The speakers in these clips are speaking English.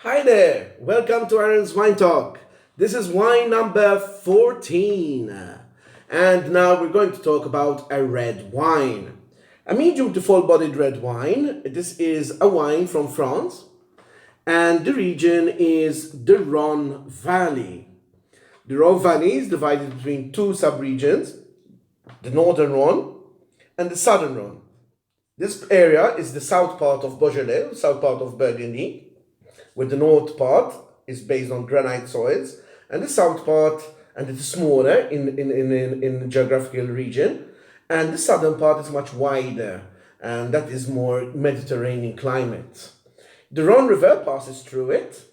Hi there, welcome to Aaron's Wine Talk. This is wine number 14, and now we're going to talk about a red wine. A medium to full bodied red wine. This is a wine from France, and the region is the Rhone Valley. The Rhone Valley is divided between two sub-regions, the northern Rhone and the southern Rhone. This area is the south part of Beaujolais, south part of Burgundy, where the north part is based on granite soils, and the south part, and it is smaller in geographical region, and the southern part is much wider, and that is more Mediterranean climate. The Rhone River passes through it.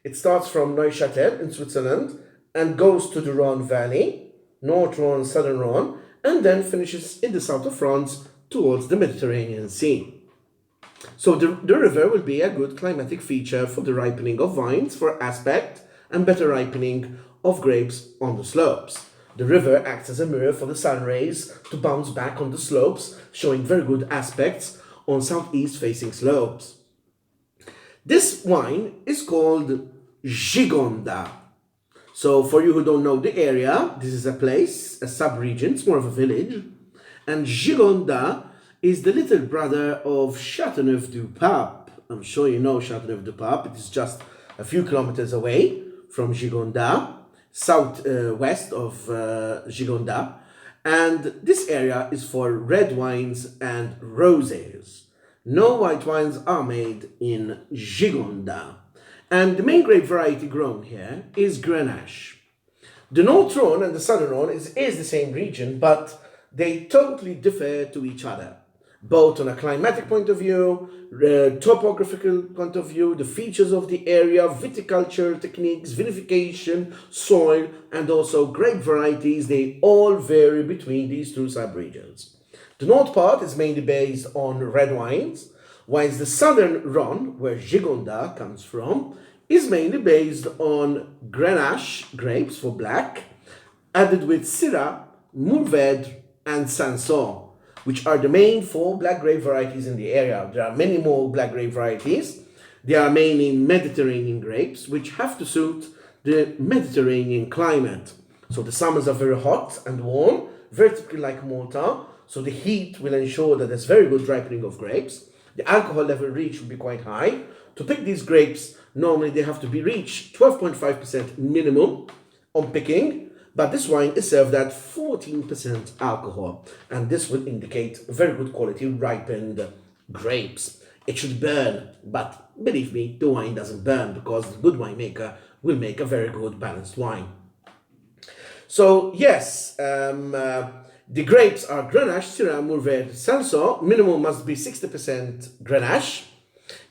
It starts from Neuchâtel in Switzerland and goes to the Rhone Valley, North Rhone, Southern Rhone, and then finishes in the south of France towards the Mediterranean Sea. So the river will be a good climatic feature for the ripening of vines for aspect and better ripening of grapes on the slopes. The river acts as a mirror for the sun rays to bounce back on the slopes, showing very good aspects on southeast facing slopes. This wine is called Gigonda. So for you who don't know the area, this is a place, a sub-region, it's more of a village. And Gigonda is the little brother of Châteauneuf-du-Pape. I'm sure you know Châteauneuf-du-Pape. It is just a few kilometers away from Gigonda, southwest of Gigonda. And this area is for red wines and rosés. No white wines are made in Gigonda. And the main grape variety grown here is grenache. The North Rhone and the Southern Rhone is the same region, but they totally differ to each other, both on a climatic point of view, topographical point of view, the features of the area, viticulture techniques, vinification, soil, and also grape varieties. They all vary between these two sub-regions. The north part is mainly based on red wines, whilst the southern Rhone, where Gigonda comes from, is mainly based on grenache grapes for black, added with Syrah, Mourvèdre, and Sanson, which are the main four black grape varieties in the area. There are many more black grape varieties. They are mainly Mediterranean grapes, which have to suit the Mediterranean climate. So the summers are very hot and warm, very typically like Malta. So the heat will ensure that there's very good ripening of grapes. The alcohol level reached will be quite high. To pick these grapes, normally they have to be reached 12.5% minimum on picking, but this wine is served at 14% alcohol, and this will indicate very good quality ripened grapes. It should burn, but believe me, the wine doesn't burn because the good winemaker will make a very good balanced wine. So yes, the grapes are Grenache, Syrah, Mourvèdre, Sanson. Minimum must be 60% Grenache.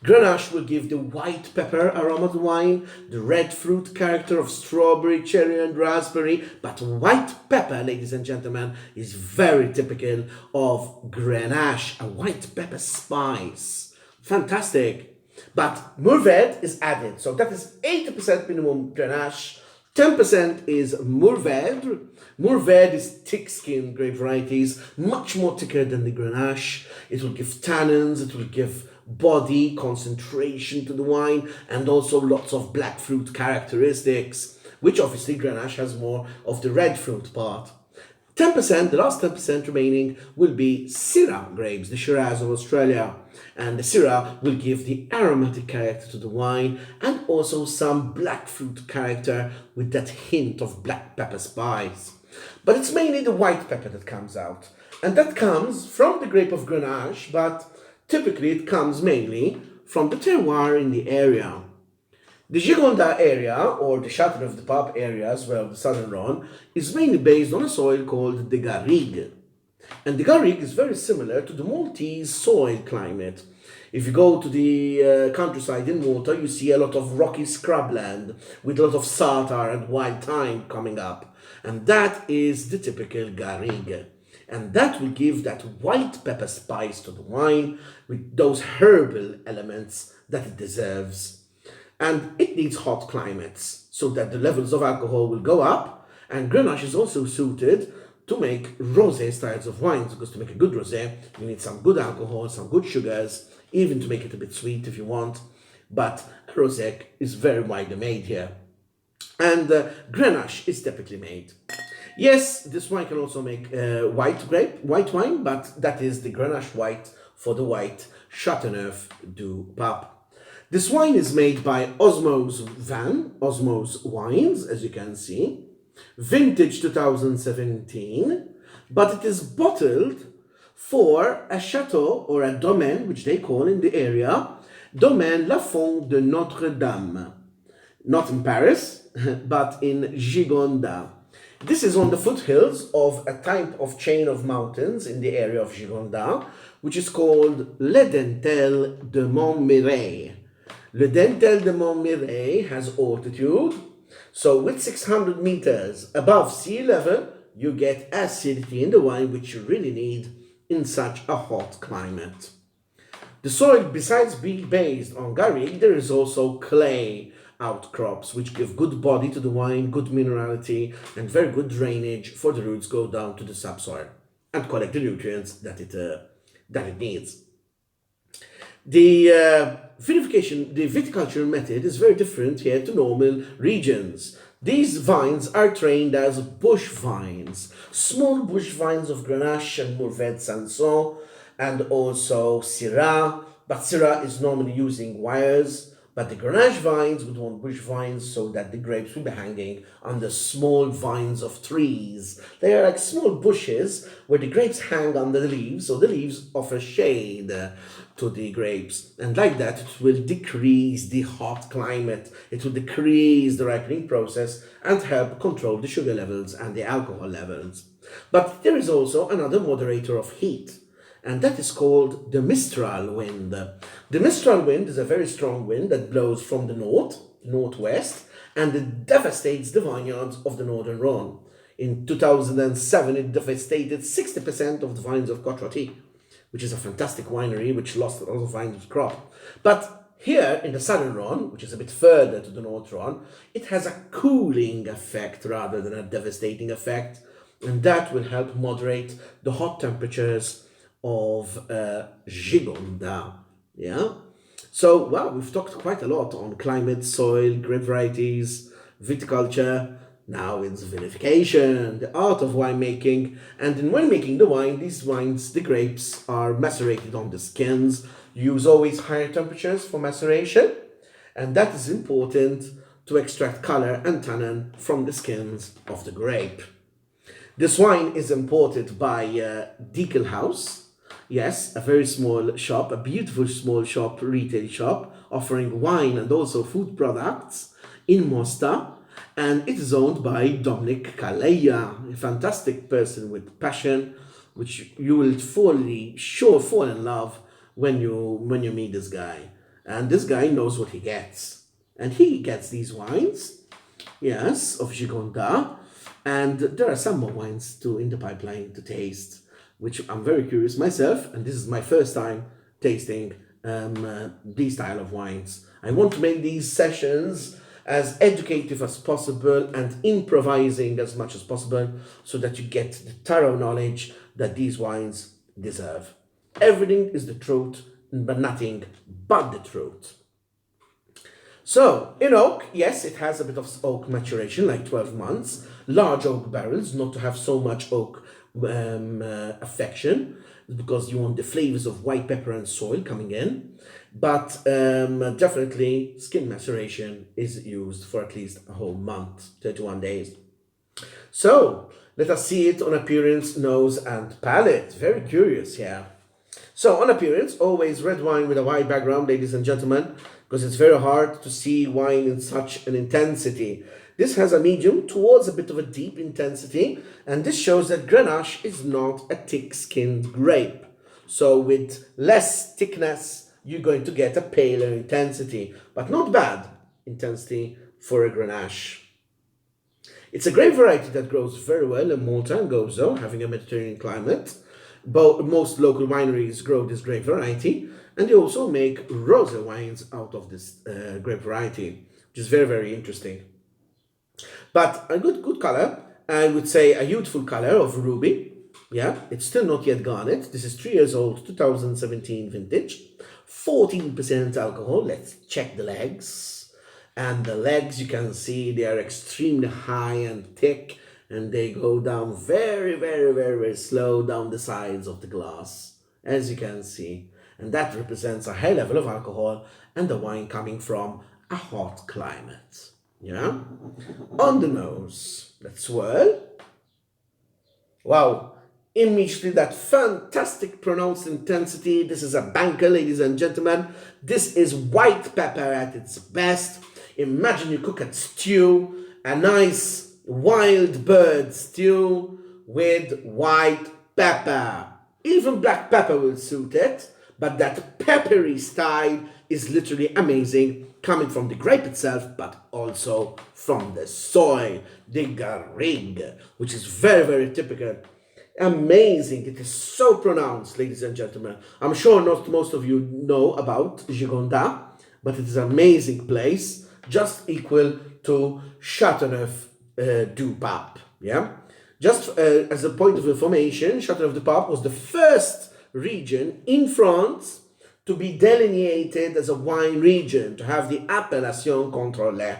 Grenache will give the white pepper aroma to wine, the red fruit character of strawberry, cherry, and raspberry. But white pepper, ladies and gentlemen, is very typical of Grenache, a white pepper spice. Fantastic. But Mourvèdre is added, so that is 80% minimum Grenache. 10% is Mourvèdre. Mourvèdre is thick-skinned grape varieties, much more thicker than the Grenache. It will give tannins, it will give body, concentration to the wine, and also lots of black fruit characteristics, which obviously Grenache has more of the red fruit part. 10%, the last 10% remaining, will be Syrah grapes, the Shiraz of Australia. And the Syrah will give the aromatic character to the wine and also some black fruit character with that hint of black pepper spice. But it's mainly the white pepper that comes out. And that comes from the grape of Grenache, but typically it comes mainly from the terroir in the area. The Gigonda area, or the Châteauneuf-du-Pape area as well, the southern Rhone, is mainly based on a soil called the Garrigue. And the Garrigue is very similar to the Maltese soil climate. If you go to the countryside in Malta, you see a lot of rocky scrubland with a lot of sartar and wild thyme coming up. And that is the typical Garrigue. And that will give that white pepper spice to the wine with those herbal elements that it deserves. And it needs hot climates so that the levels of alcohol will go up. And Grenache is also suited to make rosé styles of wines, because to make a good rosé, you need some good alcohol, some good sugars, even to make it a bit sweet if you want. but rosé is very widely made here. And grenache is typically made. Yes, this wine can also make white wine, but that is the grenache white for the white Chateauneuf du Pape. This wine is made by Osmose Wines, as you can see, vintage 2017, but it is bottled for a chateau or a domaine, which they call in the area, Domaine La Font de Notre Dame. Not in Paris, but in Gigondas. This is on the foothills of a type of chain of mountains in the area of Gigondas, which is called Le Dentel de Montmirail. Le Dentel de Montmirail has altitude, so with 600 meters above sea level, you get acidity in the wine, which you really need in such a hot climate. The soil, besides being based on garrigue, there is also clay outcrops, which give good body to the wine, good minerality, and very good drainage for the roots go down to the subsoil and collect the nutrients that it needs. The the viticulture method is very different here to normal regions. These vines are trained as bush vines, small bush vines of Grenache and Mourvèdre Sanson, and also Syrah, but Syrah is normally using wires, but the Grenache vines would want bush vines so that the grapes will be hanging on the small vines of trees. They are like small bushes where the grapes hang under the leaves, so the leaves offer shade to the grapes. And like that, it will decrease the hot climate, it will decrease the ripening process and help control the sugar levels and the alcohol levels. But there is also another moderator of heat, and that is called the Mistral wind. The Mistral wind is a very strong wind that blows from the northwest, and it devastates the vineyards of the northern Rhone. In 2007, it devastated 60% of the vines of Côte-Rôtie, which is a fantastic winery which lost a lot of vines crop. But here in the southern Rhone, which is a bit further to the north Rhone, it has a cooling effect rather than a devastating effect, and that will help moderate the hot temperatures of Gigondas. Yeah. So, well, we've talked quite a lot on climate, soil, grape varieties, viticulture. Now it's vinification, the art of winemaking. And in winemaking the wine, these wines, the grapes are macerated on the skins. You use always higher temperatures for maceration, and that is important to extract color and tannin from the skins of the grape. This wine is imported by Deacle House. Yes, a very small shop, a beautiful small shop, retail shop, offering wine and also food products in Mosta. And it is owned by Dominic Calleja, a fantastic person with passion, which you will fall in love when you meet this guy. And this guy knows what he gets. And he gets these wines, yes, of Gigondas. And there are some more wines too in the pipeline to taste, which I'm very curious myself, and this is my first time tasting these style of wines. I want to make these sessions as educative as possible and improvising as much as possible so that you get the thorough knowledge that these wines deserve. Everything is the truth, but nothing but the truth. So, in oak, yes, it has a bit of oak maturation, like 12 months. Large oak barrels, not to have so much oak affection, because you want the flavors of white pepper and soil coming in. But definitely skin maceration is used for at least a whole month, 31 days. So, let us see it on appearance, nose, and palate. Very curious here. So, on appearance, always red wine with a white background, ladies and gentlemen, because it's very hard to see wine in such an intensity. This has a medium towards a bit of a deep intensity, and this shows that Grenache is not a thick-skinned grape. So with less thickness, you're going to get a paler intensity, but not bad intensity for a Grenache. It's a grape variety that grows very well in Malta and Gozo, having a Mediterranean climate. Most local wineries grow this grape variety, and they also make rosé wines out of this grape variety, which is very, very interesting. But a good color, I would say a youthful color of ruby. Yeah, it's still not yet garnet. This is 3 years old, 2017 vintage. 14% alcohol. Let's check the legs. And the legs, you can see they are extremely high and thick, and they go down very, very, very, very slow down the sides of the glass, as you can see. And that represents a high level of alcohol and the wine coming from a hot climate. Yeah? On the nose, let's swirl. Wow, immediately that fantastic pronounced intensity. This is a banker, ladies and gentlemen. This is white pepper at its best. Imagine you cook a stew, a nice wild bird stew with white pepper. Even black pepper will suit it, but that peppery style is literally amazing, coming from the grape itself, but also from the soil, the garrigue, which is very, very typical. Amazing. It is so pronounced, ladies and gentlemen. I'm sure not most of you know about Gigondas, but it is an amazing place, just equal to Châteauneuf-du-Pape. Yeah? Just as a point of information, Châteauneuf-du-Pape was the first region in France to be delineated as a wine region, to have the appellation contrôlée.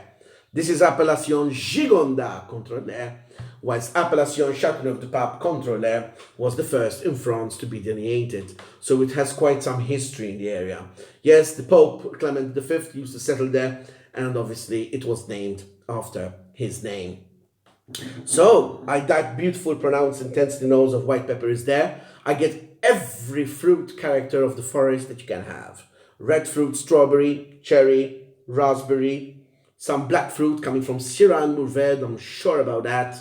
This is appellation Gigondas contrôlée, whilst appellation Châteauneuf-du-Pape contrôlée was the first in France to be delineated. So it has quite some history in the area. Yes, the Pope Clement V used to settle there, and obviously it was named after his name. So, that beautiful pronounced intensity nose of white pepper is there. I get every fruit character of the forest that you can have. Red fruit, strawberry, cherry, raspberry, some black fruit coming from Syrah and Mourvèdre, I'm sure about that.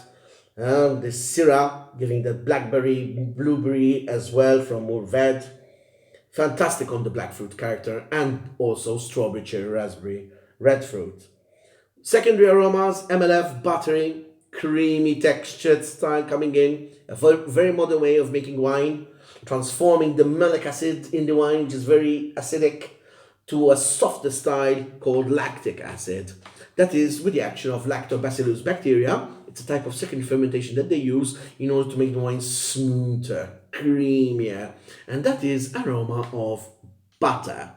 The Syrah giving the blackberry, blueberry as well from Mourvèdre. Fantastic on the black fruit character, and also strawberry, cherry, raspberry, red fruit. Secondary aromas, MLF, buttery, creamy textured style coming in. A very modern way of making wine, transforming the malic acid in the wine, which is very acidic, to a softer style called lactic acid. That is with the action of lactobacillus bacteria. It's a type of secondary fermentation that they use in order to make the wine smoother, creamier. And that is aroma of butter.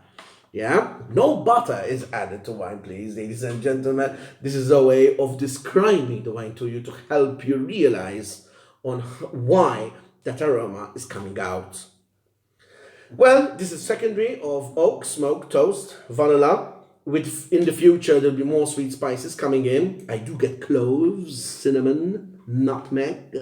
Yeah, no butter is added to wine, please, ladies and gentlemen. This is a way of describing the wine to you to help you realize on why that aroma is coming out. Well, this is secondary of oak, smoke, toast, vanilla. With in the future there'll be more sweet spices coming in. I do get cloves, cinnamon, nutmeg.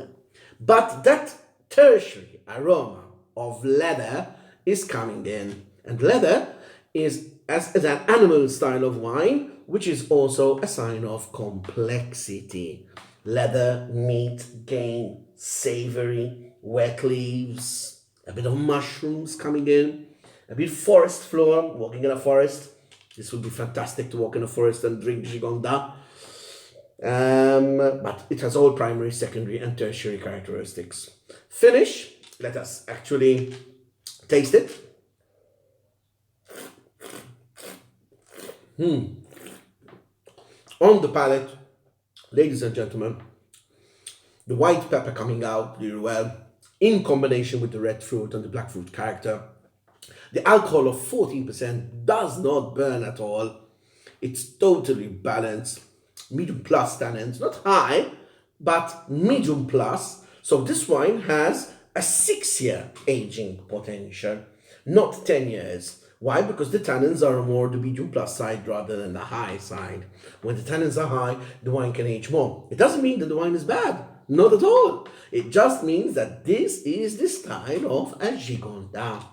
But that tertiary aroma of leather is coming in. And leather is as an animal style of wine, which is also a sign of complexity. Leather, meat, game, savory, wet leaves, a bit of mushrooms coming in, a bit forest floor, walking in a forest. This would be fantastic to walk in a forest and drink Gigondas. But it has all primary, secondary, and tertiary characteristics. Finish, let us actually taste it. On the palate, ladies and gentlemen, the white pepper coming out really well, in combination with the red fruit and the black fruit character. The alcohol of 14% does not burn at all. It's totally balanced. Medium plus tannins, not high, but medium plus. So this wine has a 6-year aging potential, not 10 years. Why? Because the tannins are more the medium plus side rather than the high side. When the tannins are high, the wine can age more. It doesn't mean that the wine is bad. Not at all. It just means that this is the style of a Gigondas.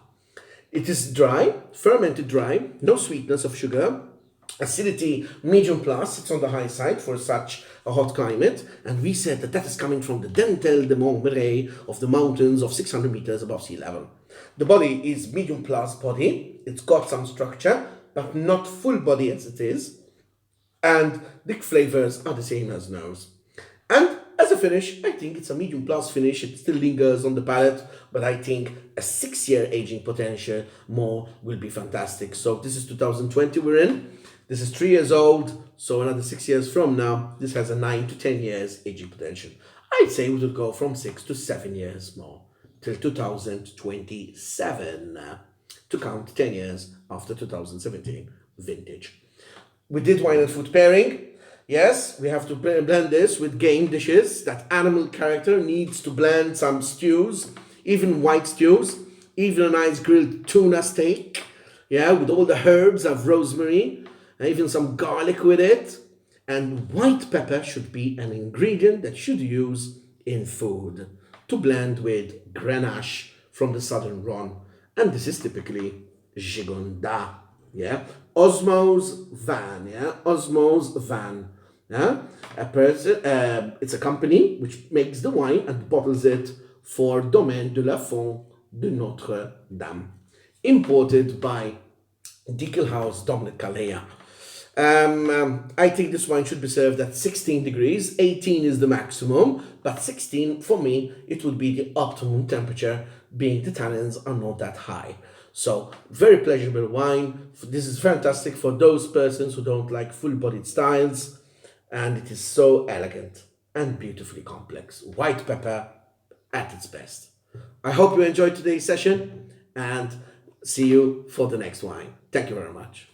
It is dry, fermented dry, no sweetness of sugar, acidity medium plus, it's on the high side for such a hot climate, and we said that that is coming from the Dentel de Montmirail of the mountains of 600 meters above sea level. The body is medium plus body, it's got some structure, but not full body as it is, and the flavors are the same as nose. And as a finish, I think it's a medium plus finish. It still lingers on the palate, but I think a 6-year aging potential more will be fantastic. So this is 2020 we're in. This is 3 years old, so another 6 years from now, this has a 9 to 10 years aging potential. I'd say we would go from 6 to 7 years more till 2027. to count 10 years after 2017 vintage. We did wine and food pairing. Yes, we have to blend this with game dishes. That animal character needs to blend some stews, even white stews, even a nice grilled tuna steak. Yeah, with all the herbs of rosemary, and even some garlic with it. And white pepper should be an ingredient that should use in food to blend with grenache from the southern Rhone. And this is typically Gigondas. Yeah, Osmose van. Yeah, Osmose van. Yeah, it's a company which makes the wine and bottles it for Domaine de la Font de Notre Dame, imported by Deacle House Dominic Calleja. I think this wine should be served at 16 degrees. 18 is the maximum, but 16 for me, it would be the optimum temperature, being the tannins are not that high. So, very pleasurable wine. This is fantastic for those persons who don't like full-bodied styles, and it is so elegant and beautifully complex. White pepper at its best. I hope you enjoyed today's session, and see you for the next wine. Thank you very much.